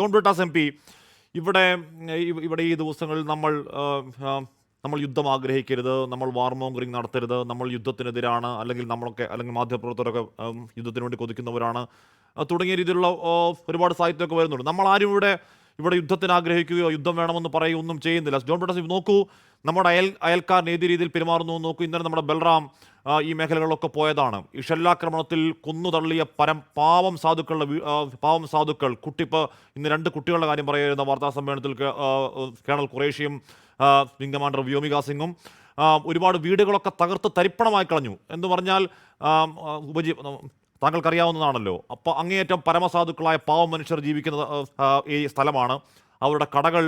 John Brittas M P ഇവിടെ ഇവിടെ ഈ ദിവസങ്ങളിൽ നമ്മൾ യുദ്ധം ആഗ്രഹിക്കരുത്, നമ്മൾ വാർമോങ്കറിങ് നടത്തരുത്, നമ്മൾ യുദ്ധത്തിനെതിരാണ്, അല്ലെങ്കിൽ മാധ്യമപ്രവർത്തകരൊക്കെ യുദ്ധത്തിന് വേണ്ടി കൊതിക്കുന്നവരാണ് തുടങ്ങിയ രീതിയിലുള്ള ഒരുപാട് സാഹിത്യമൊക്കെ വരുന്നുണ്ട്. നമ്മൾ ആരും ഇവിടെ യുദ്ധത്തിന് ആഗ്രഹിക്കുകയോ യുദ്ധം വേണമെന്ന് പറയുകയോ ഒന്നും ചെയ്യുന്നില്ല. ജോൺ ബ്രിട്ടാസ് നോക്കൂ, നമ്മുടെ അയൽക്കാരൻ ഏത് രീതിയിൽ പെരുമാറുന്നു നോക്കൂ. ഇന്നലെ നമ്മുടെ ബൽറാം ഈ മേഖലകളിലൊക്കെ പോയതാണ്. ഈ ഷെല്ലാക്രമണത്തിൽ കൊന്നുതള്ളിയ പാവം സാധുക്കൾ കുട്ടിപ്പോൾ ഇന്ന് 2 കുട്ടികളുടെ കാര്യം പറയുന്ന വാർത്താ സമ്മേളനത്തിൽ കേണൽ ഖുറേഷിയും വിംഗ് കമാൻഡർ വ്യോമിക സിംഗും ഒരുപാട് വീടുകളൊക്കെ തകർത്ത് തരിപ്പണമായി കളഞ്ഞു എന്ന് പറഞ്ഞാൽ താങ്കൾക്കറിയാവുന്നതാണല്ലോ. അപ്പോൾ അങ്ങേയറ്റം പരമസാധുക്കളായ പാവം മനുഷ്യർ ജീവിക്കുന്ന ഈ സ്ഥലമാണ്. അവരുടെ കടകൾ,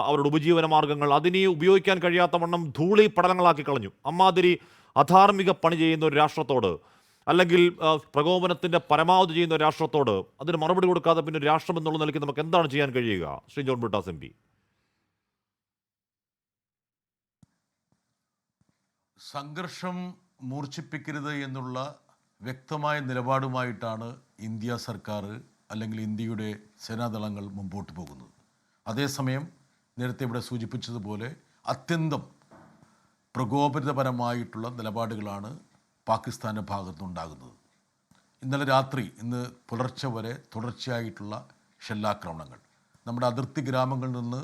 അവരുടെ ഉപജീവന മാർഗ്ഗങ്ങൾ അതിനെ ഉപയോഗിക്കാൻ കഴിയാത്ത വണ്ണം ധൂളി പടലങ്ങളാക്കി കളഞ്ഞു. അമ്മാതിരി അധാർമിക പണി ചെയ്യുന്ന ഒരു രാഷ്ട്രത്തോട്, അല്ലെങ്കിൽ പ്രകോപനത്തിൻ്റെ പരമാവധി ചെയ്യുന്ന ഒരു രാഷ്ട്രത്തോട് അതിന് മറുപടി കൊടുക്കാതെ പിന്നെ ഒരു രാഷ്ട്രം എന്നുള്ള നിലയ്ക്ക് നമുക്ക് എന്താണ് ചെയ്യാൻ കഴിയുക? Shri John Brittas M P. സംഘർഷം മൂർച്ഛിപ്പിക്കരുത് എന്നുള്ള വ്യക്തമായ നിലപാടുമായിട്ടാണ് ഇന്ത്യ സർക്കാർ അല്ലെങ്കിൽ ഇന്ത്യയുടെ സേനാദളങ്ങൾ മുമ്പോട്ട് പോകുന്നത്. അതേസമയം നേരത്തെ ഇവിടെ സൂചിപ്പിച്ചതുപോലെ അത്യന്തം പ്രകോപിതപരമായിട്ടുള്ള നിലപാടുകളാണ് പാകിസ്ഥാൻ്റെ ഭാഗത്തുനിന്നുണ്ടാകുന്നത്. ഇന്ന് പുലർച്ചെ വരെ തുടർച്ചയായിട്ടുള്ള ഷെല്ലാക്രമണങ്ങൾ നമ്മുടെ അതിർത്തി ഗ്രാമങ്ങളിൽ നിന്ന്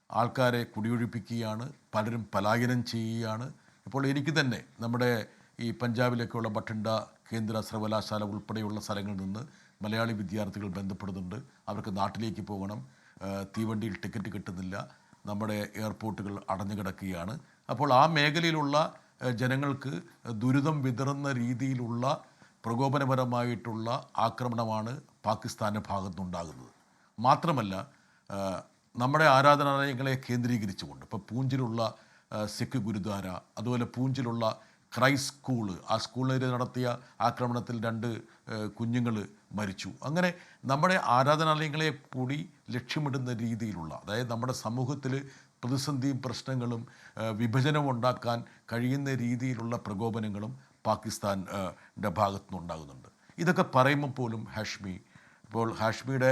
ആൾക്കാരെ കുടിയൊഴിപ്പിക്കുകയാണ്, പലരും പലായനം ചെയ്യുകയാണ്. ഇപ്പോൾ എനിക്ക് തന്നെ നമ്മുടെ ഈ പഞ്ചാബിലേക്കുള്ള ബഠിണ്ഡ കേന്ദ്ര സർവകലാശാല ഉൾപ്പെടെയുള്ള സ്ഥലങ്ങളിൽ നിന്ന് മലയാളി വിദ്യാർത്ഥികൾ ബന്ധപ്പെടുന്നുണ്ട്. അവർക്ക് നാട്ടിലേക്ക് പോകണം, തീവണ്ടിയിൽ ടിക്കറ്റ് കിട്ടുന്നില്ല, നമ്മുടെ എയർപോർട്ടുകൾ അടഞ്ഞു കിടക്കുകയാണ്. അപ്പോൾ ആ മേഖലയിലുള്ള ജനങ്ങൾക്ക് ദുരിതം വിതറുന്ന രീതിയിലുള്ള പ്രകോപനപരമായിട്ടുള്ള ആക്രമണമാണ് പാകിസ്ഥാൻ്റെ ഭാഗത്തുനിന്നുണ്ടാകുന്നത്. മാത്രമല്ല നമ്മുടെ ആരാധനാലയങ്ങളെ കേന്ദ്രീകരിച്ചുകൊണ്ട് ഇപ്പോൾ പൂഞ്ചിലുള്ള സിഖ് ഗുരുദ്വാര, അതുപോലെ പൂഞ്ചിലുള്ള ക്രൈസ്റ്റ് സ്കൂള്, ആ സ്കൂളിനെതിരെ നടത്തിയ ആക്രമണത്തിൽ 2 കുഞ്ഞുങ്ങൾ മരിച്ചു. അങ്ങനെ നമ്മുടെ ആരാധനാലയങ്ങളെ കൂടി ലക്ഷ്യമിടുന്ന രീതിയിലുള്ള, അതായത് നമ്മുടെ സമൂഹത്തിൽ പ്രതിസന്ധിയും പ്രശ്നങ്ങളും വിഭജനം ഉണ്ടാക്കാൻ കഴിയുന്ന രീതിയിലുള്ള പ്രകോപനങ്ങളും പാകിസ്ഥാൻ്റെ ഭാഗത്തുനിന്നുണ്ടാകുന്നുണ്ട്. ഇതൊക്കെ പറയുമ്പോൾ പോലും ഇപ്പോൾ ഹാഷ്മിയുടെ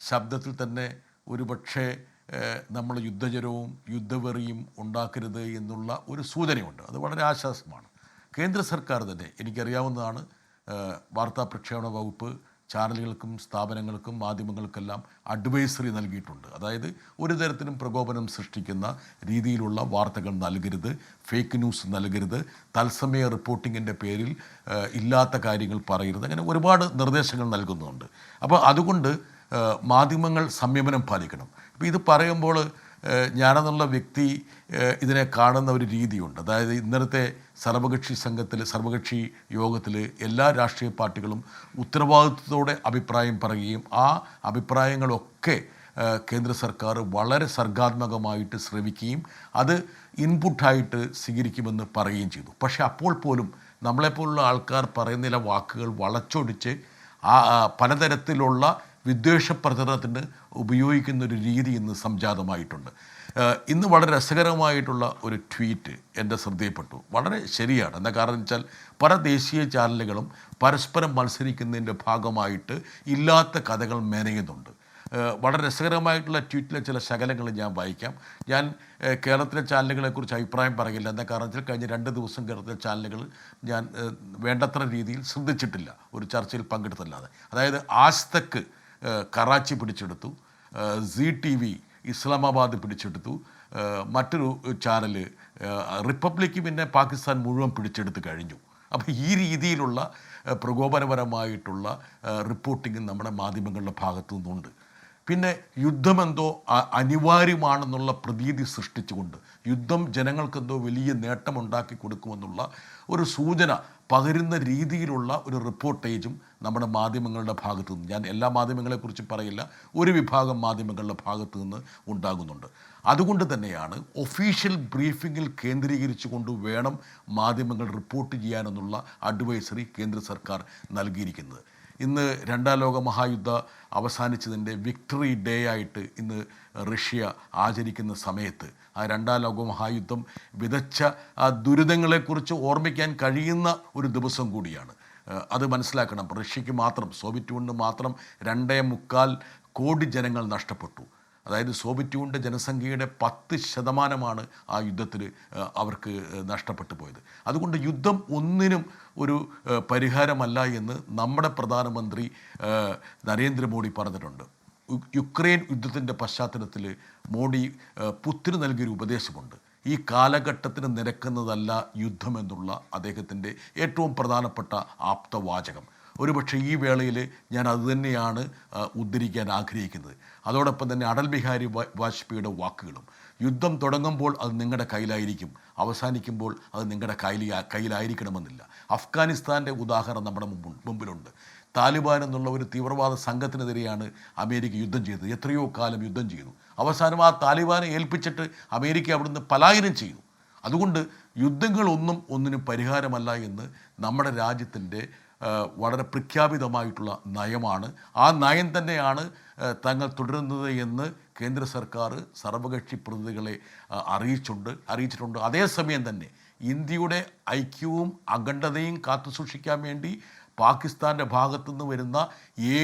ശബ്ദത്തിൽ തന്നെ ഒരുപക്ഷെ നമ്മൾ യുദ്ധജരവും യുദ്ധവെറിയും ഉണ്ടാക്കരുത് എന്നുള്ള ഒരു സൂചനയുണ്ട്. അത് വളരെ ആശ്വാസമാണ്. കേന്ദ്ര സർക്കാർ തന്നെ, എനിക്കറിയാവുന്നതാണ്, വാർത്താ പ്രക്ഷേപണ വകുപ്പ് ചാനലുകൾക്കും സ്ഥാപനങ്ങൾക്കും മാധ്യമങ്ങൾക്കെല്ലാം അഡ്വൈസറി നൽകിയിട്ടുണ്ട്. അതായത് ഒരു തരത്തിലും പ്രകോപനം സൃഷ്ടിക്കുന്ന രീതിയിലുള്ള വാർത്തകൾ നൽകരുത്, ഫേക്ക് ന്യൂസ് നൽകരുത്, തത്സമയ റിപ്പോർട്ടിങ്ങിൻ്റെ പേരിൽ ഇല്ലാത്ത കാര്യങ്ങൾ പറയരുത്, അങ്ങനെ ഒരുപാട് നിർദ്ദേശങ്ങൾ നൽകുന്നുണ്ട്. അപ്പോൾ അതുകൊണ്ട് മാധ്യമങ്ങൾ സംയമനം പാലിക്കണം. ഇപ്പോൾ ഇത് പറയുമ്പോൾ ഞാനെന്നുള്ള വ്യക്തി ഇതിനെ കാണുന്ന ഒരു രീതിയുണ്ട്. അതായത് ഇന്നലത്തെ സർവകക്ഷി യോഗത്തിൽ എല്ലാ രാഷ്ട്രീയ പാർട്ടികളും ഉത്തരവാദിത്വത്തോടെ അഭിപ്രായം പറയുകയും ആ അഭിപ്രായങ്ങളൊക്കെ കേന്ദ്ര സർക്കാർ വളരെ സർഗാത്മകമായിട്ട് ശ്രമിക്കുകയും അത് ഇൻപുട്ടായിട്ട് സ്വീകരിക്കുമെന്ന് പറയുകയും ചെയ്തു. പക്ഷേ അപ്പോൾ പോലും നമ്മളെപ്പോലുള്ള ആൾക്കാർ പറയുന്ന ചില വാക്കുകൾ വളച്ചൊടിച്ച് പലതരത്തിലുള്ള വിദ്വേഷ പ്രചരണത്തിന് ഉപയോഗിക്കുന്നൊരു രീതി ഇന്ന് സംജാതമായിട്ടുണ്ട്. ഇന്ന് വളരെ രസകരമായിട്ടുള്ള ഒരു ട്വീറ്റ് എൻ്റെ ശ്രദ്ധയിൽപ്പെട്ടു. വളരെ ശരിയാണ്. എന്താ കാരണം വെച്ചാൽ പല ദേശീയ ചാനലുകളും പരസ്പരം മത്സരിക്കുന്നതിൻ്റെ ഭാഗമായിട്ട് ഇല്ലാത്ത കഥകൾ മെനയുന്നുണ്ട്. വളരെ രസകരമായിട്ടുള്ള ട്വീറ്റിലെ ചില ശകലങ്ങൾ ഞാൻ വായിക്കാം. ഞാൻ കേരളത്തിലെ ചാനലുകളെക്കുറിച്ച് അഭിപ്രായം പറയില്ല. എന്താ കാരണം വെച്ചാൽ കഴിഞ്ഞ 2 ദിവസം കേരളത്തിലെ ചാനലുകൾ ഞാൻ വേണ്ടത്ര രീതിയിൽ ശ്രദ്ധിച്ചിട്ടില്ല, ഒരു ചർച്ചയിൽ പങ്കെടുത്തല്ലാതെ. അതായത് ആജ് തക്ക് കറാച്ചി പിടിച്ചെടുത്തു, ZTV ഇസ്ലാമാബാദ് പിടിച്ചെടുത്തു, മറ്റൊരു ചാനൽ റിപ്പബ്ലിക്ക് പിന്നെ പാകിസ്ഥാൻ മുഴുവൻ പിടിച്ചെടുത്ത് കഴിഞ്ഞു. അപ്പോൾ ഈ രീതിയിലുള്ള പ്രകോപനപരമായിട്ടുള്ള റിപ്പോർട്ടിങ് നമ്മുടെ മാധ്യമങ്ങളുടെ ഭാഗത്തു നിന്നുണ്ട്. പിന്നെ യുദ്ധമെന്തോ അനിവാര്യമാണെന്നുള്ള പ്രതീതി സൃഷ്ടിച്ചുകൊണ്ട് യുദ്ധം ജനങ്ങൾക്കെന്തോ വലിയ നേട്ടമുണ്ടാക്കി കൊടുക്കുമെന്നുള്ള ഒരു സൂചന പകരുന്ന രീതിയിലുള്ള ഒരു റിപ്പോർട്ടേജും നമ്മുടെ മാധ്യമങ്ങളുടെ ഭാഗത്തു നിന്ന്, ഞാൻ എല്ലാ മാധ്യമങ്ങളെക്കുറിച്ച് പറയില്ല, ഒരു വിഭാഗം മാധ്യമങ്ങളുടെ ഭാഗത്തു നിന്ന് ഉണ്ടാകുന്നുണ്ട്. അതുകൊണ്ട് തന്നെയാണ് ഒഫീഷ്യൽ ബ്രീഫിങ്ങിൽ കേന്ദ്രീകരിച്ചുകൊണ്ട് വേണം മാധ്യമങ്ങൾ റിപ്പോർട്ട് ചെയ്യാനെന്നുള്ള അഡ്വൈസറി കേന്ദ്ര സർക്കാർ നൽകിയിരിക്കുന്നത്. ഇന്ന് 2ാം ലോക മഹായുദ്ധ അവസാനിച്ചതിൻ്റെ വിക്ടറി ഡേ ആയിട്ട് ഇന്ന് റഷ്യ ആചരിക്കുന്ന സമയത്ത് ആ 2ാം ലോക മഹായുദ്ധം വിതച്ച ആ ദുരിതങ്ങളെക്കുറിച്ച് ഓർമ്മിക്കാൻ കഴിയുന്ന ഒരു ദിവസം കൂടിയാണ്. അത് മനസ്സിലാക്കണം. റഷ്യക്ക് മാത്രം, സോവിയറ്റ് യൂണിയന് മാത്രം 2.25 കോടി ജനങ്ങൾ നഷ്ടപ്പെട്ടു. അതായത് സോവിയറ്റ് യൂണിയൻ്റെ ജനസംഖ്യയുടെ 10% ആ യുദ്ധത്തിൽ അവർക്ക് നഷ്ടപ്പെട്ടു പോയത്. അതുകൊണ്ട് യുദ്ധം ഒന്നിനും ഒരു പരിഹാരമല്ല എന്ന് നമ്മുടെ പ്രധാനമന്ത്രി നരേന്ദ്രമോദി പറഞ്ഞിട്ടുണ്ട്. യുക്രൈൻ യുദ്ധത്തിൻ്റെ പശ്ചാത്തലത്തിൽ മോഡി പുത്തിന് നൽകിയൊരു ഉപദേശമുണ്ട്. ഈ കാലഘട്ടത്തിന് നിരക്കുന്നതല്ല യുദ്ധമെന്നുള്ള അദ്ദേഹത്തിൻ്റെ ഏറ്റവും പ്രധാനപ്പെട്ട ആപ്തവാചകം. ഒരുപക്ഷെ ഈ വേളയിൽ ഞാൻ അതുതന്നെയാണ് ഉദ്ധരിക്കാൻ ആഗ്രഹിക്കുന്നത്. അതോടൊപ്പം തന്നെ അടൽ ബിഹാരി വാജ്പേയിയുടെ വാക്കുകളും, യുദ്ധം തുടങ്ങുമ്പോൾ അത് നിങ്ങളുടെ കയ്യിലായിരിക്കും, അവസാനിക്കുമ്പോൾ അത് നിങ്ങളുടെ കയ്യിലായിരിക്കണമെന്നില്ല. അഫ്ഗാനിസ്ഥാൻ്റെ ഉദാഹരണം നമ്മുടെ മുമ്പിലുണ്ട്. താലിബാൻ എന്നുള്ള ഒരു തീവ്രവാദ സംഘത്തിനെതിരെയാണ് അമേരിക്ക യുദ്ധം ചെയ്തത്. എത്രയോ കാലം യുദ്ധം ചെയ്തു. അവസാനം ആ താലിബാനെ ഏൽപ്പിച്ചിട്ട് അമേരിക്ക അവിടുന്ന് പലായനം ചെയ്തു. അതുകൊണ്ട് യുദ്ധങ്ങളൊന്നും ഒന്നിനും പരിഹാരമല്ല എന്ന് നമ്മുടെ രാജ്യത്തിൻ്റെ വളരെ പ്രഖ്യാപിതമായിട്ടുള്ള നയമാണ്. ആ നയം തന്നെയാണ് തങ്ങൾ തുടരുന്നത് എന്ന് കേന്ദ്ര സർക്കാർ സർവകക്ഷി പ്രതിനിധികളെ അറിയിച്ചിട്ടുണ്ട്. അതേസമയം തന്നെ ഇന്ത്യയുടെ ഐക്യവും അഖണ്ഡതയും കാത്തുസൂക്ഷിക്കാൻ വേണ്ടി പാകിസ്ഥാൻ്റെ ഭാഗത്തുനിന്ന് വരുന്ന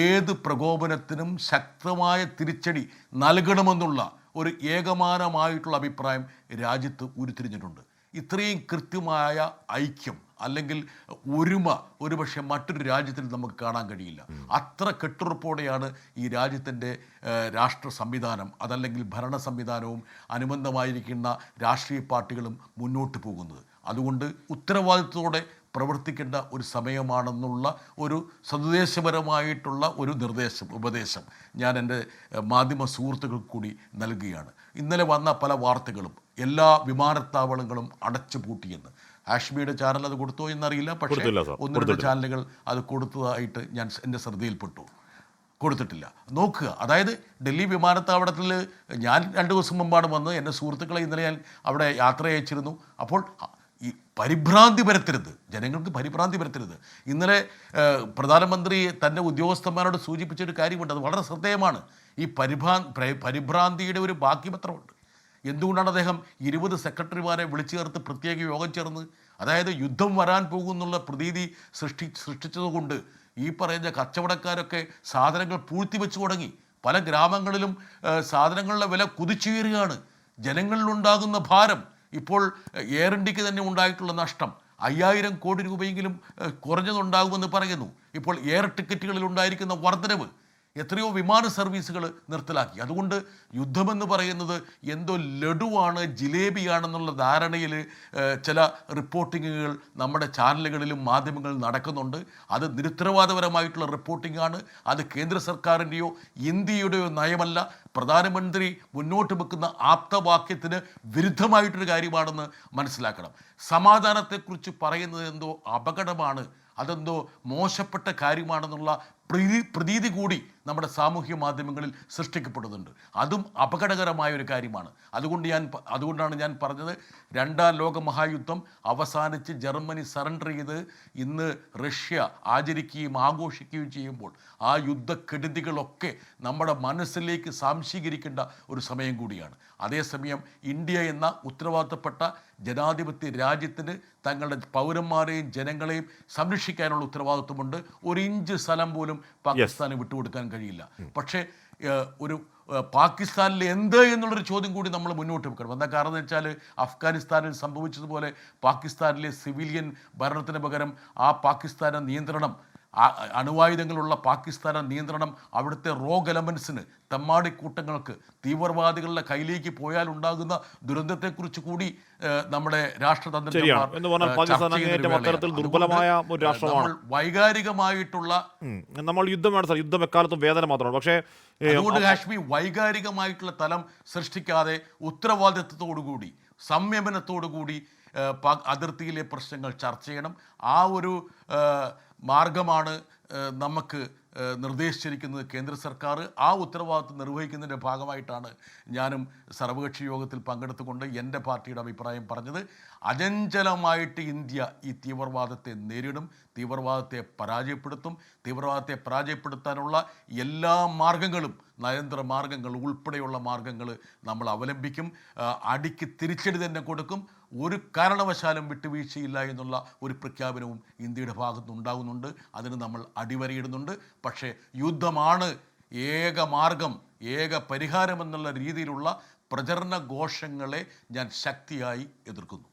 ഏത് പ്രകോപനത്തിനും ശക്തമായ തിരിച്ചടി നൽകണമെന്നുള്ള ഒരു ഏകമാനമായിട്ടുള്ള അഭിപ്രായം രാജ്യത്ത് ഉരുത്തിരിഞ്ഞിട്ടുണ്ട്. ഇത്രയും കൃത്യമായ ഐക്യം അല്ലെങ്കിൽ ഒരുമ ഒരുപക്ഷെ മറ്റൊരു രാജ്യത്തിൽ നമുക്ക് കാണാൻ കഴിയില്ല. അത്ര കെട്ടുറപ്പോടെയാണ് ഈ രാജ്യത്തിൻ്റെ രാഷ്ട്ര സംവിധാനം അതല്ലെങ്കിൽ ഭരണ സംവിധാനവും അനുബന്ധമായിരിക്കുന്ന രാഷ്ട്രീയ പാർട്ടികളും മുന്നോട്ട് പോകുന്നത്. അതുകൊണ്ട് ഉത്തരവാദിത്വത്തോടെ പ്രവർത്തിക്കേണ്ട ഒരു സമയമാണെന്നുള്ള ഒരു സതുദ്ദേശപരമായിട്ടുള്ള ഒരു ഉപദേശം ഞാൻ എൻ്റെ മാധ്യമ സുഹൃത്തുക്കൾക്ക് കൂടി നൽകുകയാണ്. ഇന്നലെ വന്ന പല വാർത്തകളും എല്ലാ വിമാനത്താവളങ്ങളും അടച്ചു പൂട്ടിയെന്ന്. ഹാഷ്മിയുടെ ചാനൽ അത് കൊടുത്തോ എന്നറിയില്ല, പക്ഷേ ഒന്ന് രണ്ട് ചാനലുകൾ അത് കൊടുത്തതായിട്ട് എൻ്റെ ശ്രദ്ധയിൽപ്പെട്ടു. കൊടുത്തിട്ടില്ല. നോക്കുക, അതായത് ഡൽഹി വിമാനത്താവളത്തിൽ ഞാൻ 2 ദിവസം മുമ്പാണ് വന്ന് എൻ്റെ സുഹൃത്തുക്കളെ ഇന്നലെ ഞാൻ അവിടെ യാത്ര അയച്ചിരുന്നു. അപ്പോൾ ഈ പരിഭ്രാന്തി പരത്തരുത്, ജനങ്ങൾക്ക് പരിഭ്രാന്തി പരത്തരുത്. ഇന്നലെ പ്രധാനമന്ത്രി തൻ്റെ ഉദ്യോഗസ്ഥന്മാരോട് സൂചിപ്പിച്ചൊരു കാര്യമുണ്ട്, അത് വളരെ ശ്രദ്ധേയമാണ്. ഈ പരിഭ്രാന്തിയുടെ ഒരു ബാക്കിപത്രമുണ്ട്. എന്തുകൊണ്ടാണ് അദ്ദേഹം 20 സെക്രട്ടറിമാരെ വിളിച്ചു ചേർത്ത് പ്രത്യേക യോഗം ചേർന്ന്, അതായത് യുദ്ധം വരാൻ പോകുന്നുള്ള പ്രതീതി സൃഷ്ടിച്ചതുകൊണ്ട് ഈ പറയുന്ന കച്ചവടക്കാരൊക്കെ സാധനങ്ങൾ പൂഴ്ത്തി വെച്ച് തുടങ്ങി. പല ഗ്രാമങ്ങളിലും സാധനങ്ങളുടെ വില കുതിച്ചുയരുകയാണ്. ജനങ്ങളിലുണ്ടാകുന്ന ഭാരം, ഇപ്പോൾ എയർ ഇന്ത്യക്ക് തന്നെ ഉണ്ടായിട്ടുള്ള നഷ്ടം 5000 കോടി രൂപയെങ്കിലും കുറഞ്ഞതുണ്ടാകുമെന്ന് പറയുന്നു. ഇപ്പോൾ എയർ ടിക്കറ്റുകളിൽ ഉണ്ടായിരിക്കുന്ന വർധനവ്, എത്രയോ വിമാന സർവീസുകൾ നിർത്തലാക്കി. അതുകൊണ്ട് യുദ്ധമെന്ന് പറയുന്നത് എന്തോ ലഡുവാണ്, ജിലേബിയാണെന്നുള്ള ധാരണയിൽ ചില റിപ്പോർട്ടിങ്ങുകൾ നമ്മുടെ ചാനലുകളിലും മാധ്യമങ്ങളിലും നടക്കുന്നുണ്ട്. അത് നിരുത്തരവാദപരമായിട്ടുള്ള റിപ്പോർട്ടിങ്ങാണ്. അത് കേന്ദ്ര സർക്കാരിൻ്റെയോ ഇന്ത്യയുടെയോ നയമല്ല. പ്രധാനമന്ത്രി മുന്നോട്ട് വെക്കുന്ന ആപ്തവാക്യത്തിന് വിരുദ്ധമായിട്ടൊരു കാര്യമാണെന്ന് മനസ്സിലാക്കണം. സമാധാനത്തെക്കുറിച്ച് പറയുന്നത് എന്തോ അപകടമാണ്, അതെന്തോ മോശപ്പെട്ട കാര്യമാണെന്നുള്ള പ്രതീതി കൂടി നമ്മുടെ സാമൂഹ്യ മാധ്യമങ്ങളിൽ സൃഷ്ടിക്കപ്പെടുന്നുണ്ട്. അതും അപകടകരമായ ഒരു കാര്യമാണ്. അതുകൊണ്ടാണ് ഞാൻ പറഞ്ഞത്, 2ാം ലോക മഹായുദ്ധം അവസാനിച്ച് ജർമ്മനി സറണ്ടർ ചെയ്ത് ഇന്ന് റഷ്യ ആചരിക്കുകയും ആഘോഷിക്കുകയും ചെയ്യുമ്പോൾ ആ യുദ്ധക്കെടുതികളൊക്കെ നമ്മുടെ മനസ്സിലേക്ക് സാംശീകരിക്കേണ്ട ഒരു സമയം കൂടിയാണ്. അതേസമയം ഇന്ത്യ എന്ന ഉത്തരവാദിത്തപ്പെട്ട ജനാധിപത്യ രാജ്യത്തിന് തങ്ങളുടെ പൗരന്മാരെയും ജനങ്ങളെയും സംരക്ഷിക്കാനുള്ള ഉത്തരവാദിത്വമുണ്ട്. 1 ഇഞ്ച് സ്ഥലം പോലും പാകിസ്ഥാന് വിട്ടുകൊടുക്കാൻ കഴിയില്ല. പക്ഷേ ഒരു പാകിസ്ഥാനിൽ എന്ത് എന്നുള്ളൊരു ചോദ്യം കൂടി നമ്മൾ മുന്നോട്ട് വെക്കണം. എന്താ കാരണം എന്ന് വെച്ചാൽ, അഫ്ഗാനിസ്ഥാനിൽ സംഭവിച്ചതുപോലെ പാകിസ്ഥാനിലെ സിവിലിയൻ ഭരണത്തിന് പകരം ആ പാകിസ്ഥാന്റെ നിയന്ത്രണം, അണുവായുധങ്ങളുള്ള പാകിസ്ഥാന്റെ നിയന്ത്രണം അവിടുത്തെ റോഗ് എലമെൻസിന്, തെമ്മാടിക്കൂട്ടങ്ങൾക്ക്, തീവ്രവാദികളുടെ കയ്യിലേക്ക് പോയാൽ ഉണ്ടാകുന്ന ദുരന്തത്തെക്കുറിച്ച് കൂടി നമ്മുടെ രാഷ്ട്രതന്ത്രജ്ഞന്മാർ വൈകാരികമായിട്ടുള്ള നമ്മൾ യുദ്ധം എക്കാലത്തും വേദന മാത്രമാണ്. പക്ഷേ അതുകൊണ്ട് കാശ്മീർ വൈകാരികമായിട്ടുള്ള തലം സൃഷ്ടിക്കാതെ ഉത്തരവാദിത്വത്തോടുകൂടി സംയമനത്തോടുകൂടി അതിർത്തിയിലെ പ്രശ്നങ്ങൾ ചർച്ച ചെയ്യണം. ആ ഒരു മാർഗമാണ് നമുക്ക് നിർദ്ദേശിച്ചിരിക്കുന്നത് കേന്ദ്ര സർക്കാർ. ആ ഉത്തരവാദിത്വം നിർവഹിക്കുന്നതിൻ്റെ ഭാഗമായിട്ടാണ് ഞാനും സർവകക്ഷി യോഗത്തിൽ പങ്കെടുത്തുകൊണ്ട് എൻ്റെ പാർട്ടിയുടെ അഭിപ്രായം പറഞ്ഞത്. അചഞ്ചലമായിട്ട് ഇന്ത്യ ഈ തീവ്രവാദത്തെ നേരിടും, തീവ്രവാദത്തെ പരാജയപ്പെടുത്തും. തീവ്രവാദത്തെ പരാജയപ്പെടുത്താനുള്ള എല്ലാ മാർഗങ്ങളും, നയതന്ത്ര മാർഗങ്ങൾ ഉൾപ്പെടെയുള്ള മാർഗങ്ങൾ നമ്മൾ അവലംബിക്കും. അടിക്ക് തിരിച്ചടി തന്നെ കൊടുക്കും. ഒരു കാരണവശാലും വിട്ടുവീഴ്ചയില്ല എന്നുള്ള ഒരു പ്രഖ്യാപനവും ഇന്ത്യയുടെ ഭാഗത്ത് ഉണ്ടാകുന്നുണ്ട്. അതിന് നമ്മൾ അടിവരയിടുന്നുണ്ട്. പക്ഷേ യുദ്ധമാണ് ഏക മാർഗം, ഏക പരിഹാരം എന്നുള്ള രീതിയിലുള്ള പ്രചരണ ഘോഷങ്ങളെ ഞാൻ ശക്തിയായി എതിർക്കുന്നു.